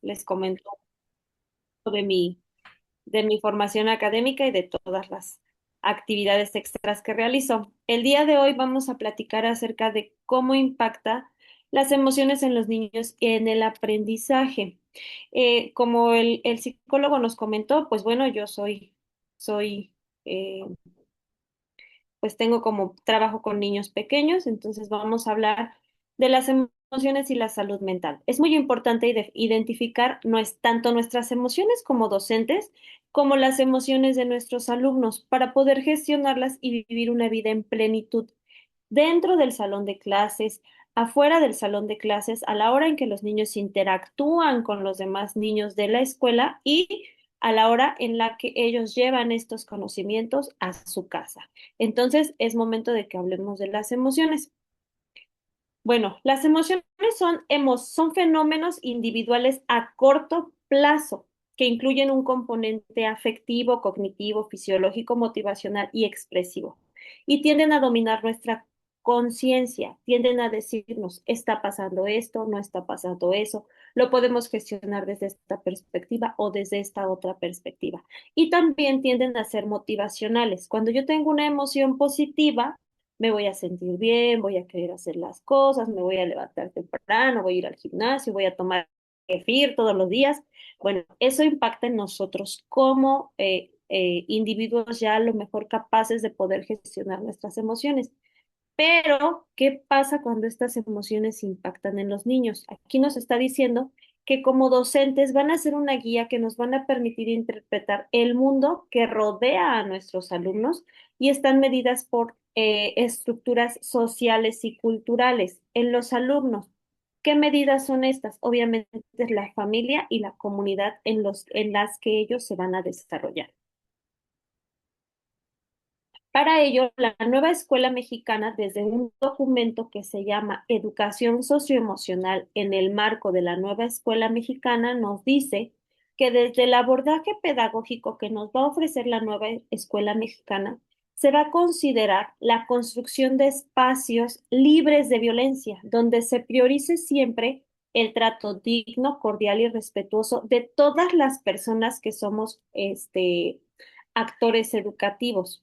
les comento de mi formación académica y de todas las actividades extras que realizo. El día de hoy vamos a platicar acerca de cómo impacta las emociones en los niños en el aprendizaje. Como el psicólogo nos comentó, pues bueno, soy eh, pues tengo como trabajo con niños pequeños, entonces vamos a hablar de las emociones y la salud mental. Es muy importante identificar no es tanto nuestras emociones como docentes, como las emociones de nuestros alumnos para poder gestionarlas y vivir una vida en plenitud dentro del salón de clases, afuera del salón de clases, a la hora en que los niños interactúan con los demás niños de la escuela y a la hora en la que ellos llevan estos conocimientos a su casa. Entonces, es momento de que hablemos de las emociones. Bueno, las emociones son fenómenos individuales a corto plazo que incluyen un componente afectivo, cognitivo, fisiológico, motivacional y expresivo. Y tienden a dominar nuestra conciencia, tienden a decirnos, está pasando esto, no está pasando eso, lo podemos gestionar desde esta perspectiva o desde esta otra perspectiva. Y también tienden a ser motivacionales. Cuando yo tengo una emoción positiva, me voy a sentir bien, voy a querer hacer las cosas, me voy a levantar temprano, voy a ir al gimnasio, voy a tomar kefir todos los días. Bueno, eso impacta en nosotros como individuos ya a lo mejor capaces de poder gestionar nuestras emociones. Pero, ¿qué pasa cuando estas emociones impactan en los niños? Aquí nos está diciendo que como docentes van a ser una guía que nos van a permitir interpretar el mundo que rodea a nuestros alumnos y están medidas por estructuras sociales y culturales en los alumnos. ¿Qué medidas son estas? Obviamente es la familia y la comunidad en las que ellos se van a desarrollar. Para ello, la nueva escuela mexicana, desde un documento que se llama Educación Socioemocional en el marco de la nueva escuela mexicana, nos dice que desde el abordaje pedagógico que nos va a ofrecer la nueva escuela mexicana, se va a considerar la construcción de espacios libres de violencia, donde se priorice siempre el trato digno, cordial y respetuoso de todas las personas que somos actores educativos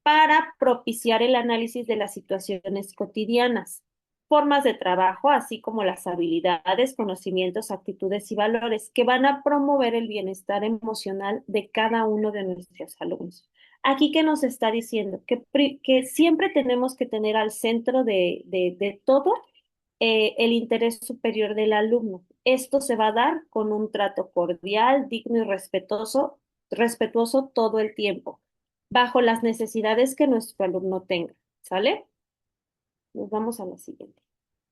para propiciar el análisis de las situaciones cotidianas, formas de trabajo, así como las habilidades, conocimientos, actitudes y valores que van a promover el bienestar emocional de cada uno de nuestros alumnos. Aquí que nos está diciendo que siempre tenemos que tener al centro de todo el interés superior del alumno. Esto se va a dar con un trato cordial, digno y respetuoso todo el tiempo, bajo las necesidades que nuestro alumno tenga. ¿Sale? Nos vamos a la siguiente.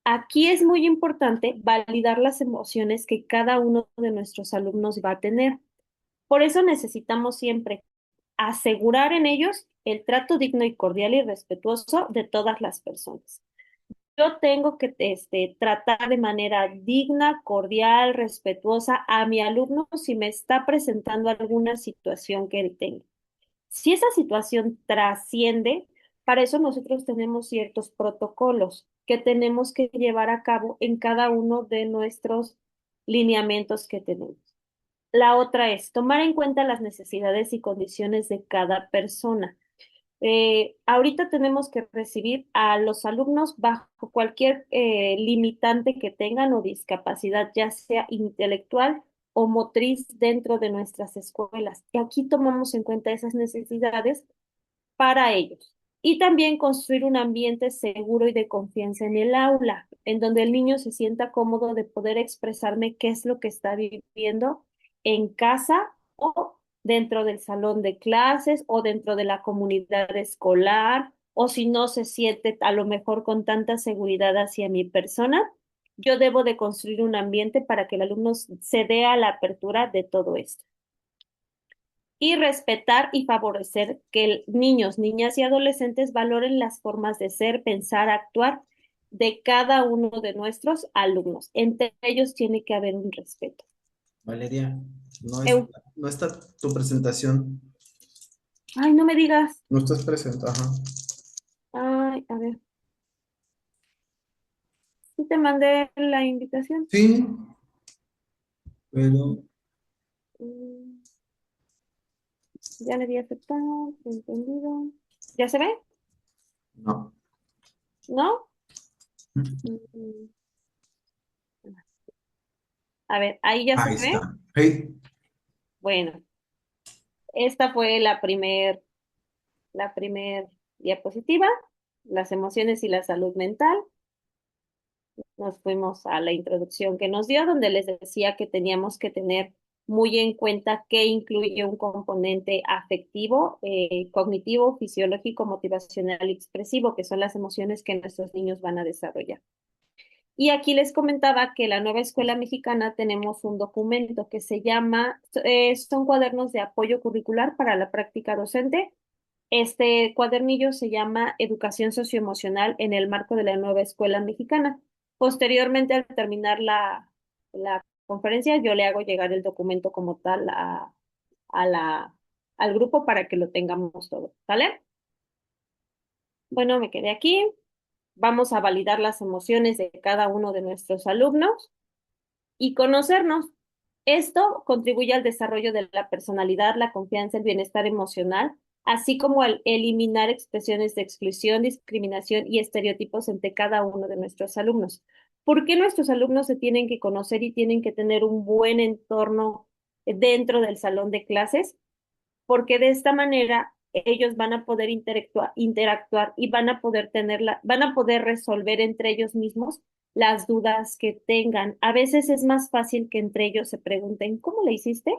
Aquí es muy importante validar las emociones que cada uno de nuestros alumnos va a tener. Por eso necesitamos siempre asegurar en ellos el trato digno y cordial y respetuoso de todas las personas. Yo tengo que tratar de manera digna, cordial, respetuosa a mi alumno si me está presentando alguna situación que él tenga. Si esa situación trasciende, para eso nosotros tenemos ciertos protocolos que tenemos que llevar a cabo en cada uno de nuestros lineamientos que tenemos. La otra es tomar en cuenta las necesidades y condiciones de cada persona. Ahorita tenemos que recibir a los alumnos bajo cualquier limitante que tengan o discapacidad, ya sea intelectual o motriz dentro de nuestras escuelas. Y aquí tomamos en cuenta esas necesidades para ellos. Y también construir un ambiente seguro y de confianza en el aula, en donde el niño se sienta cómodo de poder expresarme qué es lo que está viviendo en casa o dentro del salón de clases o dentro de la comunidad escolar, o si no se siente a lo mejor con tanta seguridad hacia mi persona, yo debo de construir un ambiente para que el alumno se dé a la apertura de todo esto y respetar y favorecer que niños, niñas y adolescentes valoren las formas de ser, pensar, actuar de cada uno de nuestros alumnos. Entre ellos tiene que haber un respeto. Valeria, Eu- no está tu presentación. Ay, no me digas. No estás presente, ajá. Ay, a ver, sí te mandé la invitación. Sí, Pero Mm, Ya le di a aceptar, entendido. ¿Ya se ve? no. ¿No? Mm, A ver, ahí ya se Ahí ve. está. Hey, Bueno, esta fue la primer diapositiva, las emociones y la salud mental. Nos fuimos a la introducción que nos dio, donde les decía que teníamos que tener muy en cuenta que incluye un componente afectivo, cognitivo, fisiológico, motivacional y expresivo, que son las emociones que nuestros niños van a desarrollar. Y aquí les comentaba que la nueva escuela mexicana tenemos un documento que se llama, son cuadernos de apoyo curricular para la práctica docente. Este cuadernillo se llama Educación Socioemocional en el marco de la nueva escuela mexicana. Posteriormente, al terminar la conferencia, yo le hago llegar el documento como tal a al grupo para que lo tengamos todo, ¿vale? Bueno, me quedé aquí. Vamos a validar las emociones de cada uno de nuestros alumnos y conocernos. Esto contribuye al desarrollo de la personalidad, la confianza, el bienestar emocional, así como al eliminar expresiones de exclusión, discriminación y estereotipos entre cada uno de nuestros alumnos. ¿Por qué nuestros alumnos se tienen que conocer y tienen que tener un buen entorno dentro del salón de clases? Porque de esta manera ellos van a poder interactuar y van a poder resolver entre ellos mismos las dudas que tengan. A veces es más fácil que entre ellos se pregunten, ¿cómo le hiciste?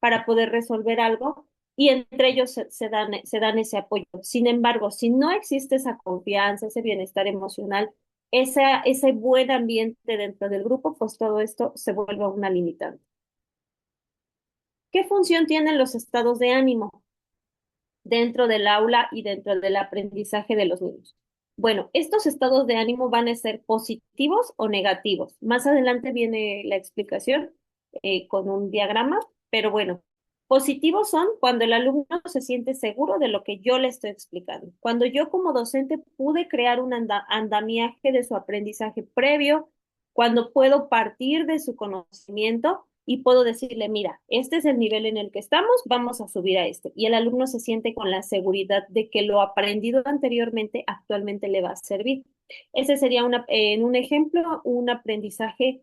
Para poder resolver algo y entre ellos se dan ese apoyo. Sin embargo, si no existe esa confianza, ese bienestar emocional, ese buen ambiente dentro del grupo, pues todo esto se vuelve una limitante. ¿Qué función tienen los estados de ánimo dentro del aula y dentro del aprendizaje de los niños? Bueno, estos estados de ánimo van a ser positivos o negativos. Más adelante viene la explicación con un diagrama, pero bueno, positivos son cuando el alumno se siente seguro de lo que yo le estoy explicando. Cuando yo como docente pude crear un andamiaje de su aprendizaje previo, cuando puedo partir de su conocimiento y puedo decirle, mira, este es el nivel en el que estamos, vamos a subir a este. Y el alumno se siente con la seguridad de que lo aprendido anteriormente actualmente le va a servir. Ese sería en un ejemplo, un aprendizaje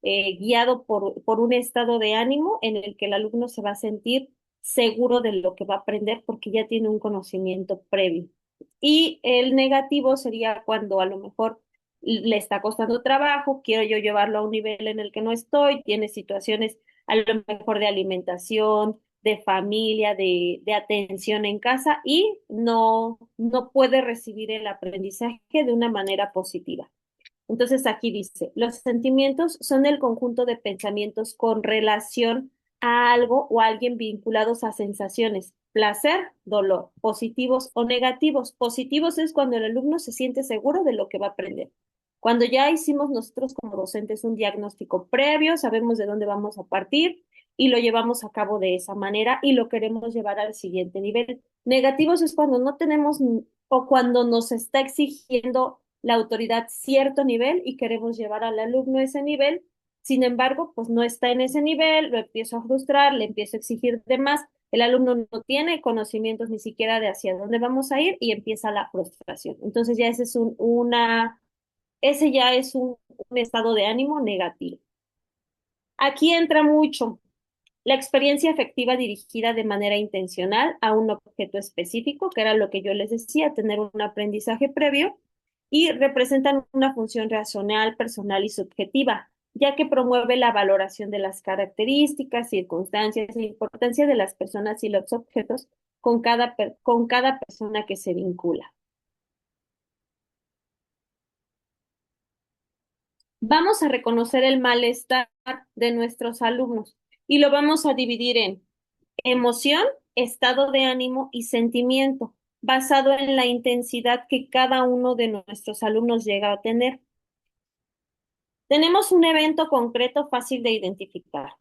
guiado por un estado de ánimo en el que el alumno se va a sentir seguro de lo que va a aprender porque ya tiene un conocimiento previo. Y el negativo sería cuando a lo mejor le está costando trabajo, quiero yo llevarlo a un nivel en el que no estoy, tiene situaciones a lo mejor de alimentación, de familia, de atención en casa y no puede recibir el aprendizaje de una manera positiva. Entonces aquí dice, los sentimientos son el conjunto de pensamientos con relación a algo o a alguien vinculados a sensaciones, placer, dolor, positivos o negativos. Positivos es cuando el alumno se siente seguro de lo que va a aprender. Cuando ya hicimos nosotros como docentes un diagnóstico previo, sabemos de dónde vamos a partir y lo llevamos a cabo de esa manera y lo queremos llevar al siguiente nivel. Negativos es cuando no tenemos o cuando nos está exigiendo la autoridad cierto nivel y queremos llevar al alumno a ese nivel. Sin embargo, pues no está en ese nivel, lo empiezo a frustrar, le empiezo a exigir de más, el alumno no tiene conocimientos ni siquiera de hacia dónde vamos a ir y empieza la frustración. Entonces ya ese ya es un estado de ánimo negativo. Aquí entra mucho la experiencia afectiva dirigida de manera intencional a un objeto específico, que era lo que yo les decía, tener un aprendizaje previo, y representan una función racional, personal y subjetiva, ya que promueve la valoración de las características, circunstancias e importancia de las personas y los objetos con cada persona que se vincula. Vamos a reconocer el malestar de nuestros alumnos y lo vamos a dividir en emoción, estado de ánimo y sentimiento, basado en la intensidad que cada uno de nuestros alumnos llega a tener. Tenemos un evento concreto fácil de identificar.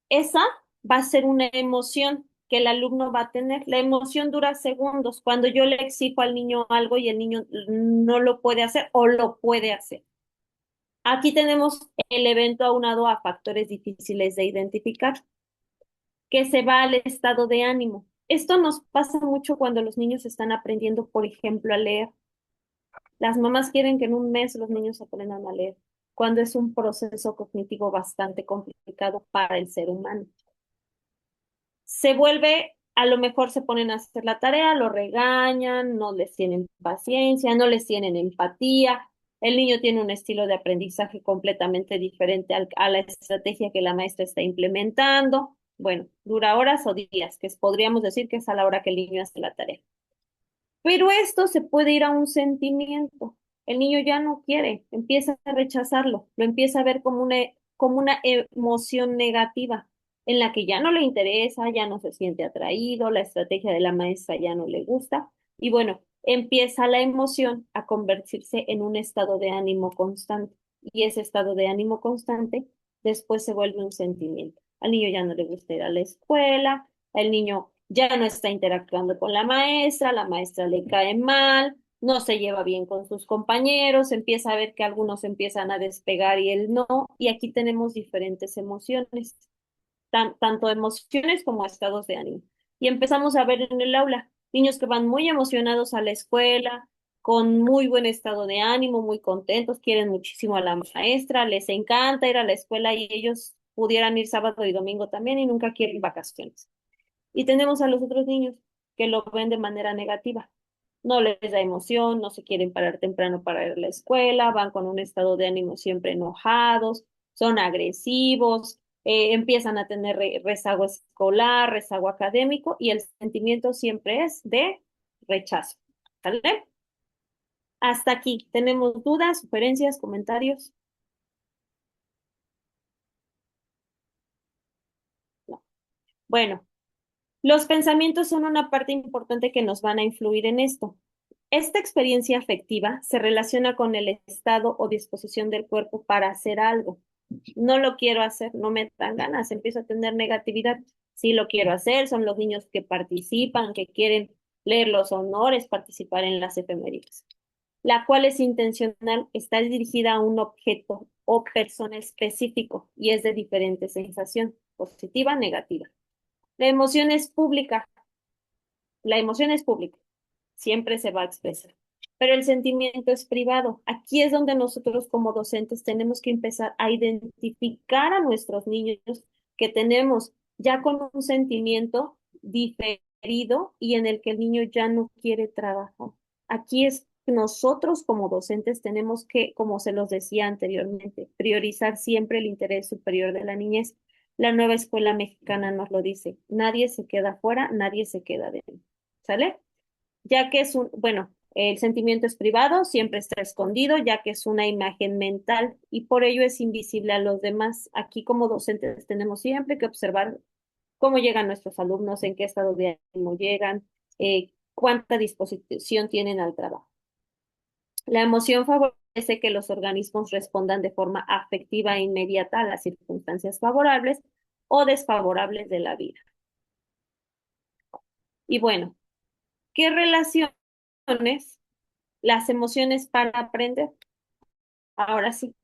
Esa va a ser una emoción que el alumno va a tener. La emoción dura segundos cuando yo le exijo al niño algo y el niño no lo puede hacer o lo puede hacer. Aquí tenemos el evento aunado a factores difíciles de identificar, que se va al estado de ánimo. Esto nos pasa mucho cuando los niños están aprendiendo, por ejemplo, a leer. Las mamás quieren que en un mes los niños aprendan a leer, cuando es un proceso cognitivo bastante complicado para el ser humano. Se vuelve, a lo mejor se ponen a hacer la tarea, lo regañan, no les tienen paciencia, no les tienen empatía. El niño tiene un estilo de aprendizaje completamente diferente a la estrategia que la maestra está implementando. Bueno, dura horas o días, que podríamos decir que es a la hora que el niño hace la tarea. Pero esto se puede ir a un sentimiento. El niño ya no quiere, empieza a rechazarlo, lo empieza a ver como una emoción negativa, en la que ya no le interesa, ya no se siente atraído, la estrategia de la maestra ya no le gusta. Y bueno, empieza la emoción a convertirse en un estado de ánimo constante. Y ese estado de ánimo constante después se vuelve un sentimiento. Al niño ya no le gusta ir a la escuela, el niño ya no está interactuando con la maestra le cae mal, no se lleva bien con sus compañeros, empieza a ver que algunos empiezan a despegar y él no, y aquí tenemos diferentes emociones, tanto emociones como estados de ánimo. Y empezamos a ver en el aula niños que van muy emocionados a la escuela, con muy buen estado de ánimo, muy contentos, quieren muchísimo a la maestra, les encanta ir a la escuela y ellos pudieran ir sábado y domingo también y nunca quieren vacaciones. Y tenemos a los otros niños que lo ven de manera negativa. No les da emoción, no se quieren parar temprano para ir a la escuela, van con un estado de ánimo siempre enojados, son agresivos, empiezan a tener rezago escolar, rezago académico y el sentimiento siempre es de rechazo. ¿Sale? Hasta aquí. ¿Tenemos dudas, sugerencias, comentarios? No. Bueno, los pensamientos son una parte importante que nos van a influir en esto. Esta experiencia afectiva se relaciona con el estado o disposición del cuerpo para hacer algo. No lo quiero hacer, no me dan ganas, empiezo a tener negatividad. Sí lo quiero hacer, son los niños que participan, que quieren leer los honores, participar en las efemérides. La cual es intencional, está dirigida a un objeto o persona específico y es de diferente sensación, positiva, negativa. La emoción es pública, la emoción es pública, siempre se va a expresar, pero el sentimiento es privado. Aquí es donde nosotros como docentes tenemos que empezar a identificar a nuestros niños que tenemos ya con un sentimiento diferido y en el que el niño ya no quiere trabajar. Aquí es nosotros como docentes tenemos que, como se los decía anteriormente, priorizar siempre el interés superior de la niñez. La nueva escuela mexicana nos lo dice, nadie se queda fuera, nadie se queda dentro. ¿Sale? Ya que es bueno, el sentimiento es privado, siempre está escondido, ya que es una imagen mental y por ello es invisible a los demás. Aquí como docentes tenemos siempre que observar cómo llegan nuestros alumnos, en qué estado de ánimo llegan, cuánta disposición tienen al trabajo. La emoción favorece que los organismos respondan de forma afectiva e inmediata a las circunstancias favorables o desfavorables de la vida. Y bueno, ¿qué relaciones las emociones para aprender? Ahora sí,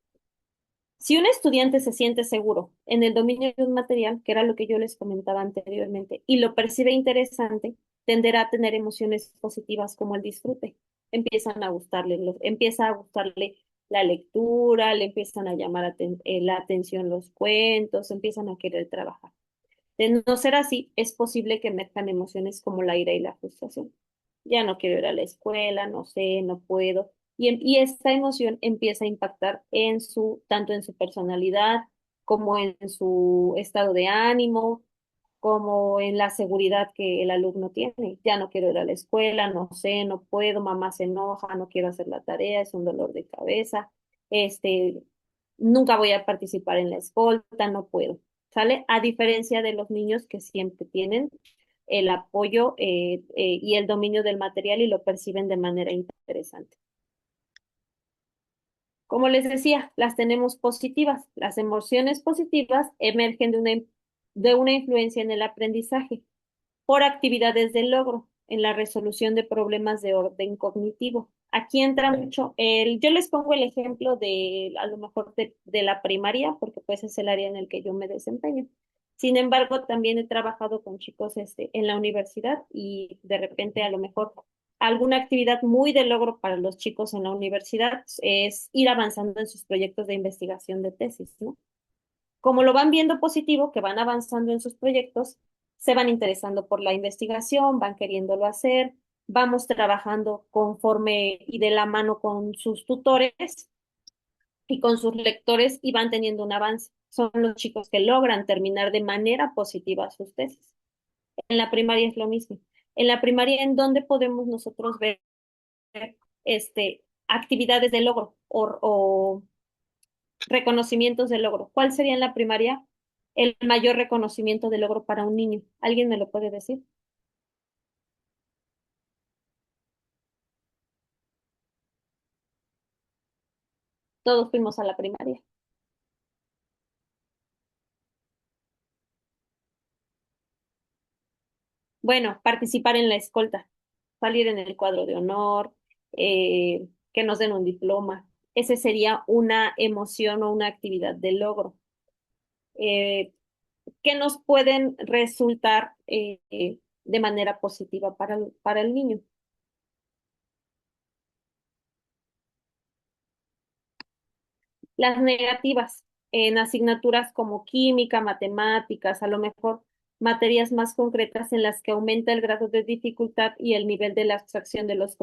si un estudiante se siente seguro en el dominio de un material, que era lo que yo les comentaba anteriormente, y lo percibe interesante, tenderá a tener emociones positivas como el disfrute. Empieza a gustarle la lectura, le empiezan a llamar la atención los cuentos, empiezan a querer trabajar. De no ser así, es posible que emerjan emociones como la ira y la frustración. Ya no quiero ir a la escuela, no sé, no puedo. Y esta emoción empieza a impactar tanto en su personalidad como en su estado de ánimo, como en la seguridad que el alumno tiene. Ya no quiero ir a la escuela, no sé, no puedo, mamá se enoja, no quiero hacer la tarea, es un dolor de cabeza, este, nunca voy a participar en la escolta, no puedo, ¿sale? A diferencia de los niños que siempre tienen el apoyo y el dominio del material y lo perciben de manera interesante. Como les decía, las tenemos positivas. Las emociones positivas emergen de una influencia en el aprendizaje por actividades de logro en la resolución de problemas de orden cognitivo. Aquí entra mucho yo les pongo el ejemplo de, a lo mejor, de la primaria, porque pues es el área en el que yo me desempeño. Sin embargo, también he trabajado con chicos en la universidad y de repente a lo mejor alguna actividad muy de logro para los chicos en la universidad es ir avanzando en sus proyectos de investigación de tesis, ¿no? Como lo van viendo positivo, que van avanzando en sus proyectos, se van interesando por la investigación, van queriéndolo hacer, vamos trabajando conforme y de la mano con sus tutores y con sus lectores y van teniendo un avance. Son los chicos que logran terminar de manera positiva sus tesis. En la primaria es lo mismo. En la primaria, ¿en dónde podemos nosotros ver actividades de logro o reconocimientos de logro? ¿Cuál sería en la primaria el mayor reconocimiento de logro para un niño? ¿Alguien me lo puede decir? Todos fuimos a la primaria. Bueno, participar en la escolta, salir en el cuadro de honor, que nos den un diploma. Ese sería una emoción o una actividad de logro. Eh, que nos pueden resultar de manera positiva para el niño. Las negativas en asignaturas como química, matemáticas, a lo mejor materias más concretas en las que aumenta el grado de dificultad y el nivel de la abstracción de los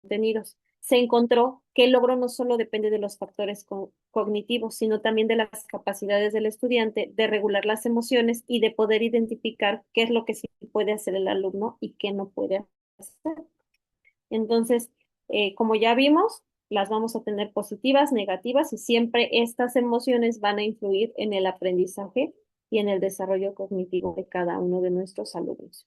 contenidos. Se encontró que el logro no solo depende de los factores cognitivos, sino también de las capacidades del estudiante de regular las emociones y de poder identificar qué es lo que sí puede hacer el alumno y qué no puede hacer. Entonces, como ya vimos, las vamos a tener positivas, negativas y siempre estas emociones van a influir en el aprendizaje y en el desarrollo cognitivo de cada uno de nuestros alumnos.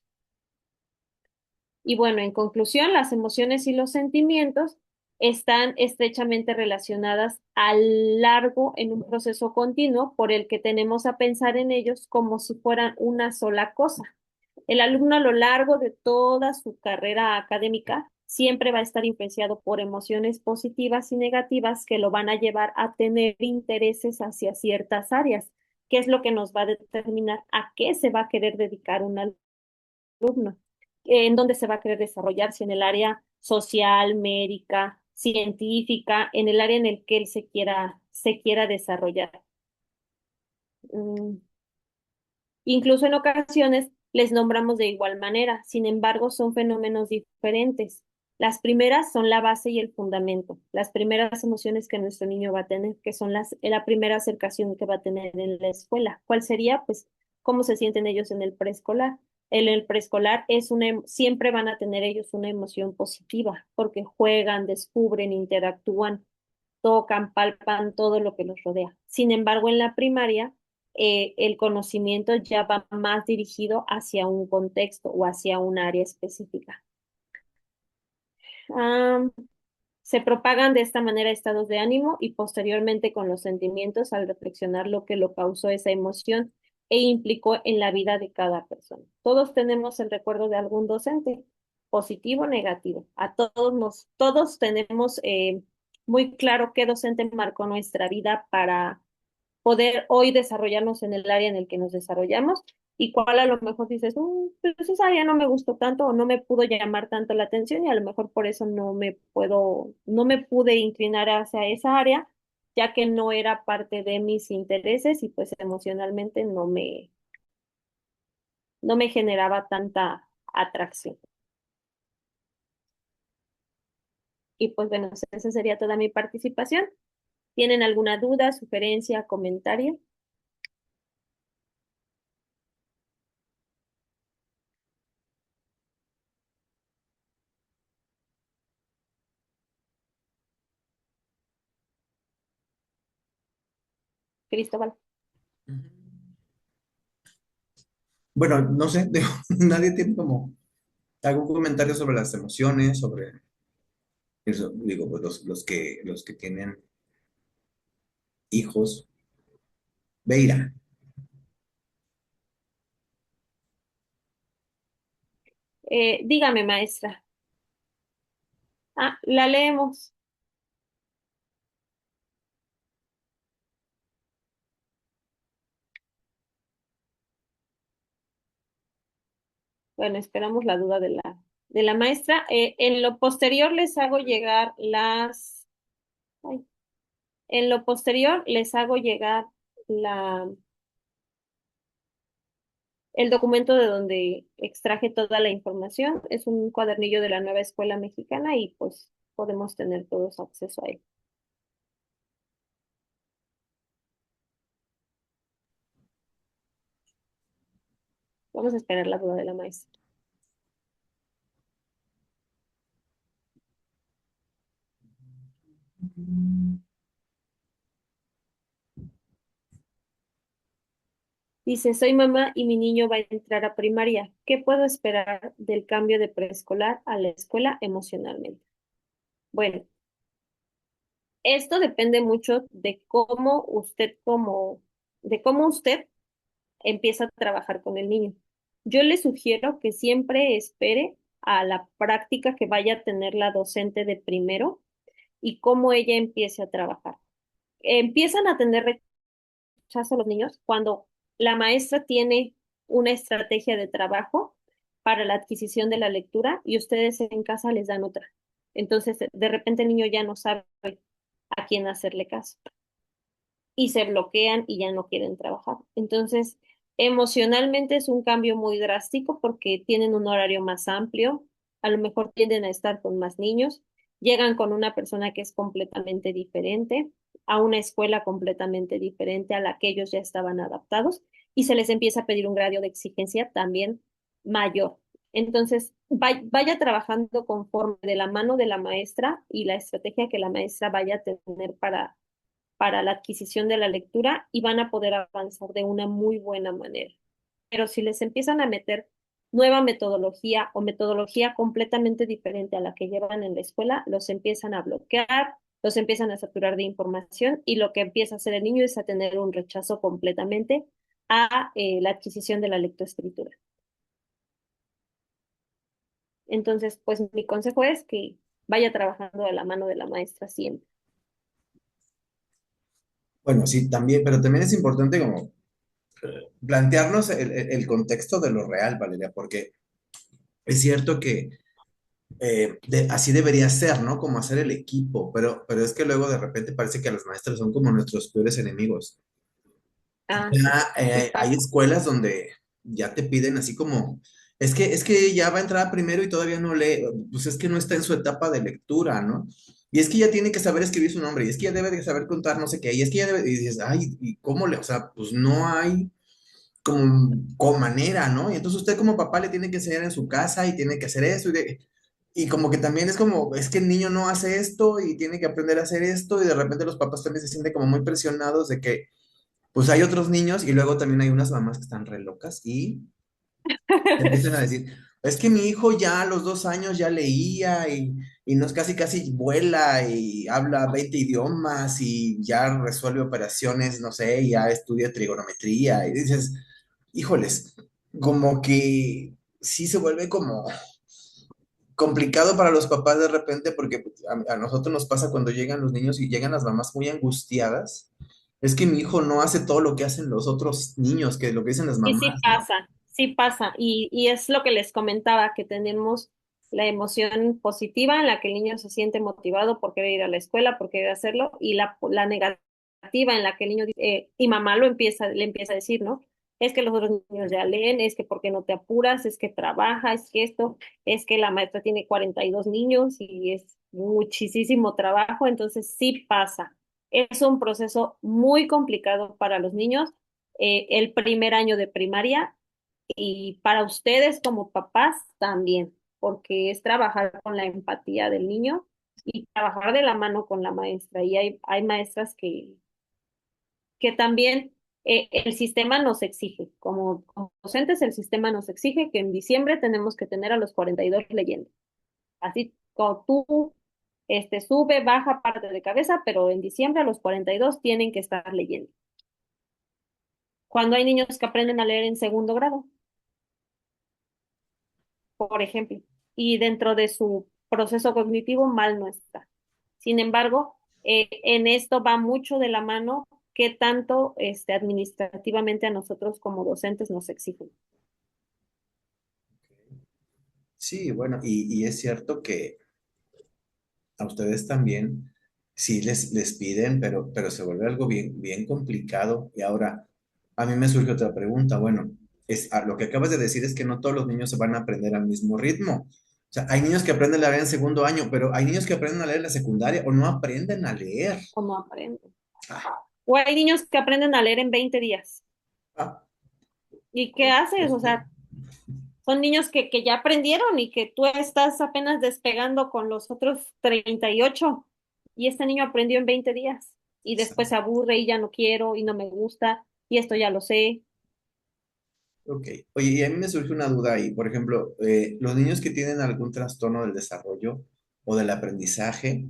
Y bueno, en conclusión, las emociones y los sentimientos están estrechamente relacionadas a largo en un proceso continuo por el que tenemos a pensar en ellos como si fueran una sola cosa. El alumno a lo largo de toda su carrera académica siempre va a estar influenciado por emociones positivas y negativas que lo van a llevar a tener intereses hacia ciertas áreas, que es lo que nos va a determinar a qué se va a querer dedicar un alumno, en dónde se va a querer desarrollar, si en el área social, médica, científica, en el área en el que él se quiera desarrollar. Mm, Incluso en ocasiones les nombramos de igual manera, sin embargo, son fenómenos diferentes. Las primeras son la base y el fundamento, las primeras emociones que nuestro niño va a tener, que son la primera acercación que va a tener en la escuela. ¿Cuál sería? Pues, cómo se sienten ellos en el preescolar. En el preescolar siempre van a tener ellos una emoción positiva, porque juegan, descubren, interactúan, tocan, palpan todo lo que los rodea. Sin embargo, en la primaria, el conocimiento ya va más dirigido hacia un contexto o hacia un área específica. Am, Se propagan de esta manera estados de ánimo y posteriormente con los sentimientos al reflexionar lo que lo causó esa emoción e implicó en la vida de cada persona. Todos tenemos el recuerdo de algún docente, positivo o negativo. Todos tenemos muy claro qué docente marcó nuestra vida para poder hoy desarrollarnos en el área en el que nos desarrollamos y cuál a lo mejor dices, pues esa área no me gustó tanto o no me pudo llamar tanto la atención y a lo mejor por eso no me pude inclinar hacia esa área, ya que no era parte de mis intereses y pues emocionalmente no me generaba tanta atracción. Y pues bueno, esa sería toda mi participación. ¿Tienen alguna duda, sugerencia, comentario? Cristóbal. Ujú. Bueno, no sé, digo, nadie tiene como algún comentario sobre las emociones, sobre eso, digo, pues los que tienen hijos. Veira. Dígame, maestra. Ah, la leemos. Bueno, esperamos la duda de la maestra. En lo posterior les hago llegar ay, en lo posterior les hago llegar la, el documento de donde extraje toda la información. Es un cuadernillo de la nueva escuela mexicana y pues podemos tener todos acceso a él. Vamos a esperar la duda de la maestra. Dice, soy mamá y mi niño va a entrar a primaria. ¿Qué puedo esperar del cambio de preescolar a la escuela emocionalmente? Bueno, esto depende mucho de cómo usted empieza a trabajar con el niño. Yo le sugiero que siempre espere a la práctica que vaya a tener la docente de primero y cómo ella empiece a trabajar. Empiezan a tener rechazo los niños cuando la maestra tiene una estrategia de trabajo para la adquisición de la lectura y ustedes en casa les dan otra. Entonces, de repente el niño ya no sabe a quién hacerle caso y se bloquean y ya no quieren trabajar. Entonces, emocionalmente es un cambio muy drástico porque tienen un horario más amplio, a lo mejor tienden a estar con más niños, llegan con una persona que es completamente diferente, a una escuela completamente diferente a la que ellos ya estaban adaptados y se les empieza a pedir un grado de exigencia también mayor. Entonces, vaya trabajando conforme de la mano de la maestra y la estrategia que la maestra vaya a tener para la adquisición de la lectura y van a poder avanzar de una muy buena manera. Pero si les empiezan a meter nueva metodología o metodología completamente diferente a la que llevan en la escuela, los empiezan a bloquear, los empiezan a saturar de información y lo que empieza a hacer el niño es a tener un rechazo completamente a la adquisición de la lectoescritura. Entonces, pues mi consejo es que vaya trabajando de la mano de la maestra siempre. Bueno, sí, también, pero también es importante como plantearnos el contexto de lo real, Valeria, porque es cierto que así debería ser, ¿no? Como hacer el equipo, pero es que luego de repente parece que los maestros son como nuestros peores enemigos. Ah, sí, Ya sí hay pasa. escuelas donde ya te piden así como, es que ya va a entrar primero y todavía no lee, pues es que no está en su etapa de lectura, ¿no? Y es que ya tiene que saber escribir su nombre, y es que ya debe de saber contar no sé qué, y es que ya debe, y dices, ay, ¿y cómo le? O sea, pues no hay como manera, ¿no? Y entonces usted como papá le tiene que enseñar en su casa y tiene que hacer eso, y como que también es como, es que el niño no hace esto y tiene que aprender a hacer esto, y de repente los papás también se sienten como muy presionados de que pues hay otros niños y luego también hay unas mamás que están re locas y empiezan a decir, es que mi hijo ya a los 2 años ya leía y nos casi casi vuela y habla 20 idiomas y ya resuelve operaciones, no sé, ya estudia trigonometría y dices, híjoles, como que sí se vuelve como complicado para los papás de repente porque pues, a nosotros nos pasa cuando llegan los niños y llegan las mamás muy angustiadas. Es que mi hijo no hace todo lo que hacen los otros niños, que lo que dicen las Y sí mamás, ¿no? pasa, sí pasa. Y es lo que les comentaba, que tenemos la emoción positiva en la que el niño se siente motivado por querer ir a la escuela, por querer hacerlo, y la negativa en la que el niño dice, y mamá le empieza a decir, ¿no? Es que los otros niños ya leen, es que por qué no te apuras, es que trabaja, es que esto, es que la maestra tiene 42 niños y es muchísimo trabajo, entonces sí pasa. Es un proceso muy complicado para los niños el primer año de primaria y para ustedes como papás también, porque es trabajar con la empatía del niño y trabajar de la mano con la maestra. Y hay maestras que también el sistema nos exige, como docentes el sistema nos exige que en diciembre tenemos que tener a los 42 leyendo. Así como tú sube, baja, parte de cabeza, pero en diciembre a los 42 tienen que estar leyendo. Cuando hay niños que aprenden a leer en segundo grado, por ejemplo, y dentro de su proceso cognitivo mal no está. Sin embargo, en esto va mucho de la mano qué tanto administrativamente a nosotros como docentes nos exigen. Sí, bueno, y es cierto que a ustedes también sí les piden, pero se vuelve algo bien complicado. Y ahora, a mí me surge otra pregunta. Bueno, lo que acabas de decir es que no todos los niños se van a aprender al mismo ritmo. O sea, hay niños que aprenden a leer en segundo año, pero hay niños que aprenden a leer en la secundaria o no aprenden a leer. O no aprenden. Ah, O hay niños que aprenden a leer en 20 días. ah, ¿Y qué haces? O este, sea, son niños que ya aprendieron y que tú estás apenas despegando con los otros 38 y este niño aprendió en 20 días y después se aburre y ya no quiero y no me gusta y esto ya lo sé. ok. Oye, y a mí me surge una duda ahí. Por ejemplo, los niños que tienen algún trastorno del desarrollo o del aprendizaje,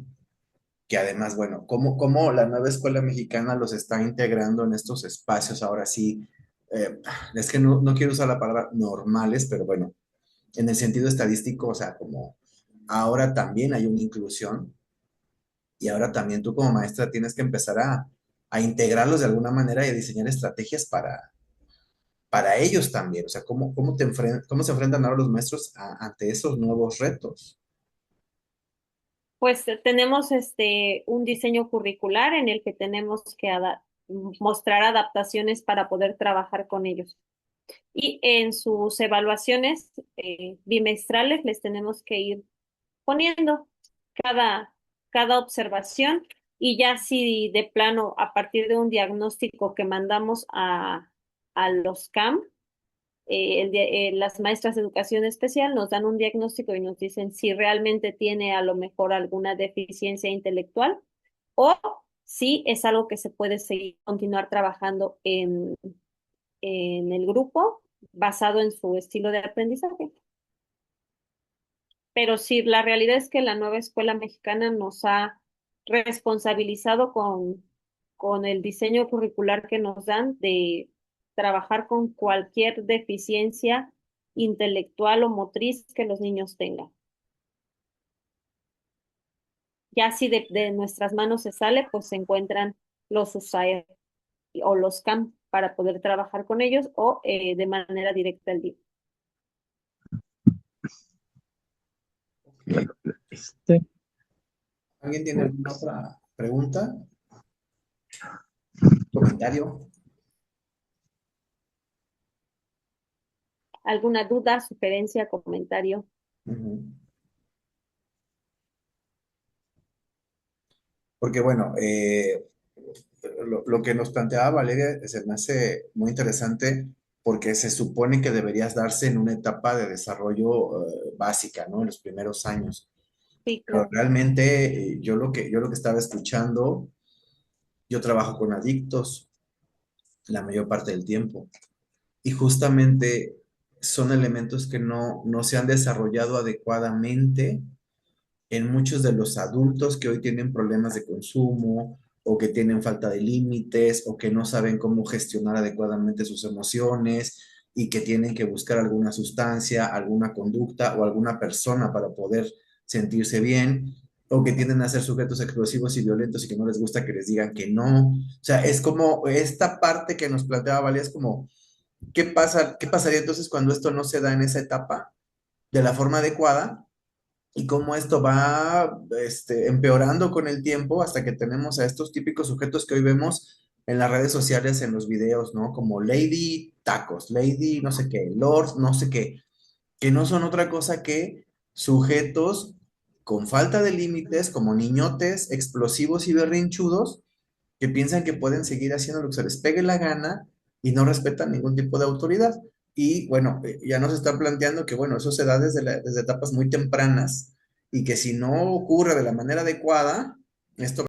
que además, bueno, cómo la nueva escuela mexicana los está integrando en estos espacios ahora sí, es que no quiero usar la palabra normales, pero bueno, en el sentido estadístico, o sea, como ahora también hay una inclusión y ahora también tú como maestra tienes que empezar a integrarlos de alguna manera y a diseñar estrategias para ellos también. O sea, cómo se enfrentan ahora los maestros ante esos nuevos retos. Pues tenemos un diseño curricular en el que tenemos que mostrar adaptaciones para poder trabajar con ellos. Y en sus evaluaciones bimestrales les tenemos que ir poniendo cada, cada observación y ya si de plano a partir de un diagnóstico que mandamos a los CAM, las maestras de educación especial nos dan un diagnóstico y nos dicen si realmente tiene a lo mejor alguna deficiencia intelectual o si es algo que se puede seguir, continuar trabajando en el grupo basado en su estilo de aprendizaje. Pero sí, la realidad es que la nueva escuela mexicana nos ha responsabilizado con el diseño curricular que nos dan de trabajar con cualquier deficiencia intelectual o motriz que los niños tengan. Ya si de nuestras manos se sale, pues se encuentran los USAER o los CAM para poder trabajar con ellos o de manera directa al día. Ok. Este, ¿Alguien tiene alguna otra pregunta? ¿Comentario? ¿Alguna duda, sugerencia, comentario? Ujú. Porque bueno, lo que nos planteaba Valeria se me hace muy interesante porque se supone que deberías darse en una etapa de desarrollo básica, ¿no? En los primeros años. Sí, Pero claro. realmente yo lo que estaba escuchando, yo trabajo con adictos la mayor parte del tiempo y justamente son elementos que no se han desarrollado adecuadamente en muchos de los adultos que hoy tienen problemas de consumo o que tienen falta de límites o que no saben cómo gestionar adecuadamente sus emociones y que tienen que buscar alguna sustancia, alguna conducta o alguna persona para poder sentirse bien o que tienden a ser sujetos explosivos y violentos y que no les gusta que les digan que no. O sea, es como esta parte que nos planteaba Valia, es como, ¿qué pasaría entonces cuando esto no se da en esa etapa de la forma adecuada? Y cómo esto va empeorando con el tiempo hasta que tenemos a estos típicos sujetos que hoy vemos en las redes sociales, en los videos, ¿no? Como Lady Tacos, Lady no sé qué, Lord no sé qué, que no son otra cosa que sujetos con falta de límites, como niñotes, explosivos y berrinchudos, que piensan que pueden seguir haciendo lo que se les pegue la gana y no respetan ningún tipo de autoridad. Y bueno, ya nos están planteando que, bueno, eso se da desde etapas muy tempranas y que si no ocurre de la manera adecuada, esto